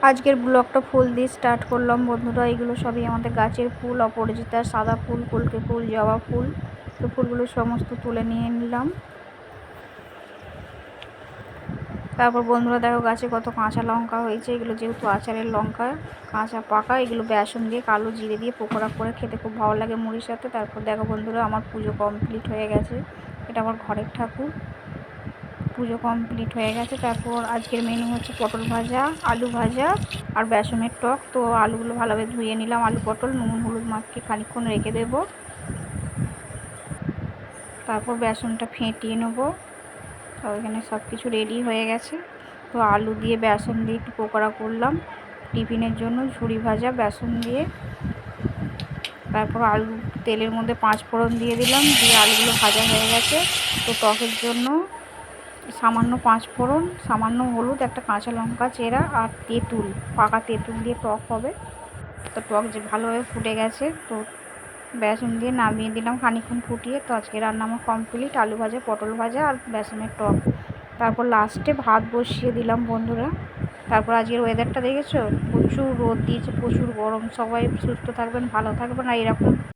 আজকের ব্লগটা ফুল দিয়ে স্টার্ট করলাম বন্ধুরা। এগুলো সবই আমাদের গাছের ফুল, অপরাজিতা, সাদা ফুল, কলকে ফুল, জবা ফুল। তো ফুলগুলো সমস্ত তুলে নিয়ে নিলাম। তারপর বন্ধুরা দেখো গাছে কত কাঁচা লঙ্কা হয়েছে। এগুলো যেহেতু আচারের লঙ্কা, কাঁচা পাকা, এগুলো বেসন দিয়ে কালো জিরে দিয়ে পকোড়া করে খেতে খুব ভালো লাগে মুড়ির সাথে। তারপর দেখো বন্ধুরা আমার পুজো কমপ্লিট হয়ে গেছে। এটা আমার ঘরের ঠাকুর, পুজো কমপ্লিট হয়ে গেছে। তারপর আজকের মেনু হচ্ছে পটল ভাজা, আলু ভাজা আর বেসনের টক। তো আলুগুলো ভালোভাবে ধুয়ে নিলাম, আলু পটল নুন হলুদ মাখিয়ে খানিকক্ষণ রেখে দেবো। তারপর বেসনটা ফেটিয়ে নেবো। তো এখানে সব কিছু রেডি হয়ে গেছে। তো আলু দিয়ে বেসন দিয়ে একটু পকোড়া করলাম টিফিনের জন্য, ঝুড়ি ভাজা বেসন দিয়ে। তারপর আলু তেলের মধ্যে 5 ফোড়ন দিয়ে দিলাম, দিয়ে আলুগুলো ভাজা হয়ে গেছে। তো টকের জন্য সামান্য 5 ফোড়ন, সামান্য হলুদ, একটা কাঁচা লঙ্কা চেরা আর তেঁতুল, পাকা তেঁতুল দিয়ে টক হবে। তো টক যে ভালোভাবে ফুটে গেছে, তো বেসন দিয়ে নামিয়ে দিলাম খানিকক্ষণ ফুটিয়ে। তো আজকে রান্না আমার কমপ্লিট, আলু ভাজা, পটল ভাজা আর বেসনের টক। তারপর লাস্টে ভাত বসিয়ে দিলাম বন্ধুরা। তারপর আজকের ওয়েদারটা দেখেছো, প্রচুর রোদ দিয়েছে, প্রচুর গরম। সবাই সুস্থ থাকবেন, ভালো থাকবেন আর এরকম